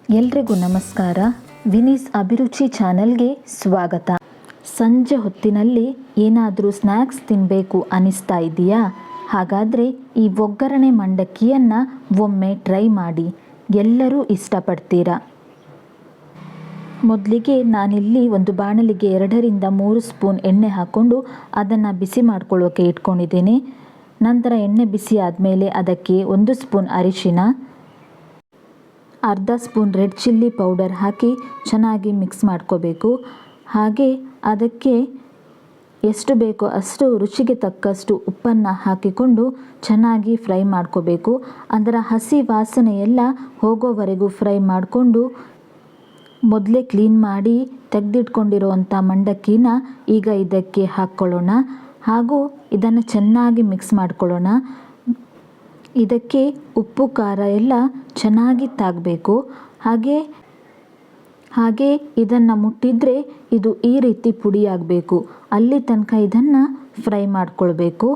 ಎಲ್ರಿಗೂ ನಮಸ್ಕಾರ. ವಿನೀಸ್ ಅಭಿರುಚಿ ಚಾನಲ್ಗೆ ಸ್ವಾಗತ. ಸಂಜೆ ಹೊತ್ತಿನಲ್ಲಿ ಏನಾದರೂ ಸ್ನ್ಯಾಕ್ಸ್ ತಿನ್ನಬೇಕು ಅನಿಸ್ತಾ ಇದೆಯಾ? ಹಾಗಾದರೆ ಈ ಒಗ್ಗರಣೆ ಮಂಡಕ್ಕಿಯನ್ನು ಒಮ್ಮೆ ಟ್ರೈ ಮಾಡಿ, ಎಲ್ಲರೂ ಇಷ್ಟಪಡ್ತೀರಾ. ಮೊದಲಿಗೆ ನಾನಿಲ್ಲಿ ಒಂದು ಬಾಣಲಿಗೆ 2 ರಿಂದ 3 ಸ್ಪೂನ್ ಎಣ್ಣೆ ಹಾಕ್ಕೊಂಡು ಅದನ್ನು ಬಿಸಿ ಮಾಡ್ಕೊಳ್ಳೋಕೆ ಇಟ್ಕೊಂಡಿದ್ದೀನಿ. ನಂತರ ಎಣ್ಣೆ ಬಿಸಿ ಆದಮೇಲೆ ಅದಕ್ಕೆ 1 ಸ್ಪೂನ್ ಅರಿಶಿನ, ಅರ್ಧ ಸ್ಪೂನ್ ರೆಡ್ ಚಿಲ್ಲಿ ಪೌಡರ್ ಹಾಕಿ ಚೆನ್ನಾಗಿ ಮಿಕ್ಸ್ ಮಾಡ್ಕೋಬೇಕು. ಹಾಗೆ ಅದಕ್ಕೆ ಎಷ್ಟು ಬೇಕೋ ಅಷ್ಟು ರುಚಿಗೆ ತಕ್ಕಷ್ಟು ಉಪ್ಪನ್ನು ಹಾಕಿಕೊಂಡು ಚೆನ್ನಾಗಿ ಫ್ರೈ ಮಾಡ್ಕೋಬೇಕು. ಅದರ ಹಸಿ ವಾಸನೆ ಎಲ್ಲ ಹೋಗೋವರೆಗೂ ಫ್ರೈ ಮಾಡಿಕೊಂಡು ಮೊದಲೇ ಕ್ಲೀನ್ ಮಾಡಿ ತೆಗೆದಿಟ್ಕೊಂಡಿರುವಂಥ ಮಂಡಕ್ಕಿನ ಈಗ ಇದಕ್ಕೆ ಹಾಕ್ಕೊಳ್ಳೋಣ. ಹಾಗೂ ಇದನ್ನು ಚೆನ್ನಾಗಿ ಮಿಕ್ಸ್ ಮಾಡ್ಕೊಳ್ಳೋಣ. ಇದಕ್ಕೆ ಉಪ್ಪು ಖಾರ ಎಲ್ಲ ಚೆನ್ನಾಗಿ ತಾಗಬೇಕು. ಹಾಗೆ ಇದನ್ನು ಮುಟ್ಟಿದರೆ ಇದು ಈ ರೀತಿ ಪುಡಿಯಾಗಬೇಕು. ಅಲ್ಲಿ ತನಕ ಇದನ್ನು ಫ್ರೈ ಮಾಡ್ಕೊಳ್ಬೇಕು.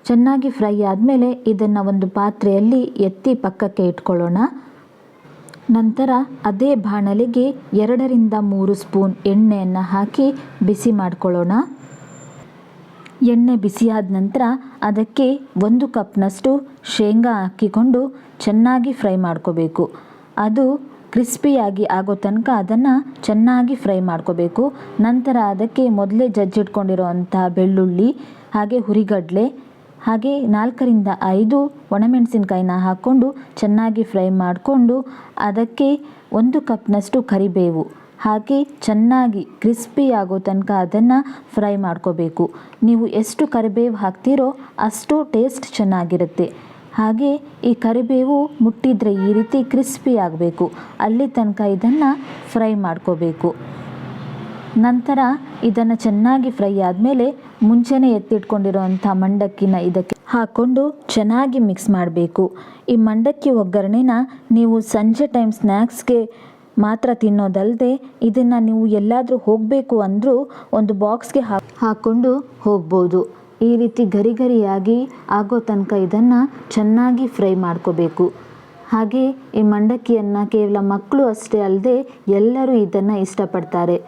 ಚೆನ್ನಾಗಿ ಫ್ರೈ ಆದಮೇಲೆ ಇದನ್ನು ಒಂದು ಪಾತ್ರೆಯಲ್ಲಿ ಎತ್ತಿ ಪಕ್ಕಕ್ಕೆ ಇಟ್ಕೊಳ್ಳೋಣ. ನಂತರ ಅದೇ ಬಾಣಲಿಗೆ 2 ರಿಂದ 3 ಸ್ಪೂನ್ ಎಣ್ಣೆಯನ್ನು ಹಾಕಿ ಬಿಸಿ ಮಾಡ್ಕೊಳ್ಳೋಣ. ಎಣ್ಣೆ ಬಿಸಿಯಾದ ನಂತರ ಅದಕ್ಕೆ 1 ಕಪ್ನಷ್ಟು ಶೇಂಗಾ ಹಾಕಿಕೊಂಡು ಚೆನ್ನಾಗಿ ಫ್ರೈ ಮಾಡ್ಕೋಬೇಕು. ಅದು ಕ್ರಿಸ್ಪಿಯಾಗಿ ಆಗೋ ತನಕ ಅದನ್ನು ಚೆನ್ನಾಗಿ ಫ್ರೈ ಮಾಡ್ಕೋಬೇಕು. ನಂತರ ಅದಕ್ಕೆ ಮೊದಲೇ ಜಜ್ಜಿಟ್ಕೊಂಡಿರೋವಂಥ ಬೆಳ್ಳುಳ್ಳಿ, ಹಾಗೆ ಹುರಿಗಡಲೆ, ಹಾಗೆ 4 ರಿಂದ 5 ಒಣಮೆಣಸಿನ್ಕಾಯಿನ ಹಾಕ್ಕೊಂಡು ಚೆನ್ನಾಗಿ ಫ್ರೈ ಮಾಡಿಕೊಂಡು ಅದಕ್ಕೆ 1 ಕಪ್ನಷ್ಟು ಕರಿಬೇವು ಹಾಕಿ ಚೆನ್ನಾಗಿ ಕ್ರಿಸ್ಪಿ ಆಗೋ ತನಕ ಅದನ್ನು ಫ್ರೈ ಮಾಡ್ಕೋಬೇಕು. ನೀವು ಎಷ್ಟು ಕರಿಬೇವು ಹಾಕ್ತೀರೋ ಅಷ್ಟು ಟೇಸ್ಟ್ ಚೆನ್ನಾಗಿರುತ್ತೆ. ಹಾಗೆ ಈ ಕರಿಬೇವು ಮುಟ್ಟಿದರೆ ಈ ರೀತಿ ಕ್ರಿಸ್ಪಿ ಆಗಬೇಕು. ಅಲ್ಲಿ ತನಕ ಇದನ್ನು ಫ್ರೈ ಮಾಡ್ಕೋಬೇಕು. ನಂತರ ಇದನ್ನು ಚೆನ್ನಾಗಿ ಫ್ರೈ ಆದಮೇಲೆ ಮುಂಚೆನೇ ಎತ್ತಿಟ್ಕೊಂಡಿರೋವಂಥ ಮಂಡಕ್ಕಿನ ಇದಕ್ಕೆ ಹಾಕ್ಕೊಂಡು ಚೆನ್ನಾಗಿ ಮಿಕ್ಸ್ ಮಾಡಬೇಕು. ಈ ಮಂಡಕ್ಕಿ ಒಗ್ಗರಣೆನ ನೀವು ಸಂಜೆ ಟೈಮ್ ಸ್ನ್ಯಾಕ್ಸ್ಗೆ ಮಾತ್ರ ತಿನ್ನೋದಲ್ಲದೆ ಇದನ್ನು ನೀವು ಎಲ್ಲಾದರೂ ಹೋಗಬೇಕು ಅಂದರೂ ಒಂದು ಬಾಕ್ಸ್ಗೆ ಹಾಕ್ಕೊಂಡು ಹೋಗ್ಬೋದು. ಈ ರೀತಿ ಗರಿ ಗರಿಯಾಗಿ ಆಗೋ ತನಕ ಇದನ್ನು ಚೆನ್ನಾಗಿ ಫ್ರೈ ಮಾಡ್ಕೋಬೇಕು. ಹಾಗೆ ಈ ಮಂಡಕ್ಕಿಯನ್ನು ಕೇವಲ ಮಕ್ಕಳು ಅಷ್ಟೇ ಅಲ್ಲದೆ ಎಲ್ಲರೂ ಇದನ್ನು ಇಷ್ಟಪಡ್ತಾರೆ.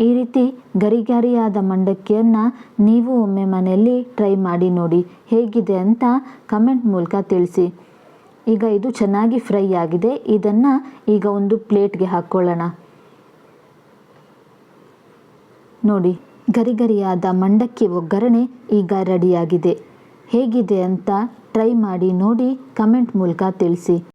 ಈ ರೀತಿ ಗರಿ ಗರಿಯಾದ ಮಂಡಕ್ಕಿಯನ್ನು ನೀವು ಒಮ್ಮೆ ಮನೆಯಲ್ಲಿ ಟ್ರೈ ಮಾಡಿ ನೋಡಿ, ಹೇಗಿದೆ ಅಂತ ಕಮೆಂಟ್ ಮೂಲಕ ತಿಳಿಸಿ. ಈಗ ಇದು ಚೆನ್ನಾಗಿ ಫ್ರೈ ಆಗಿದೆ. ಇದನ್ನು ಈಗ ಒಂದು ಪ್ಲೇಟ್ಗೆ ಹಾಕ್ಕೊಳ್ಳೋಣ. ನೋಡಿ, ಗರಿ ಗರಿಯಾದ ಮಂಡಕ್ಕಿ ಒಗ್ಗರಣೆ ಈಗ ರೆಡಿಯಾಗಿದೆ. ಹೇಗಿದೆ ಅಂತ ಟ್ರೈ ಮಾಡಿ ನೋಡಿ, ಕಮೆಂಟ್ ಮೂಲಕ ತಿಳಿಸಿ.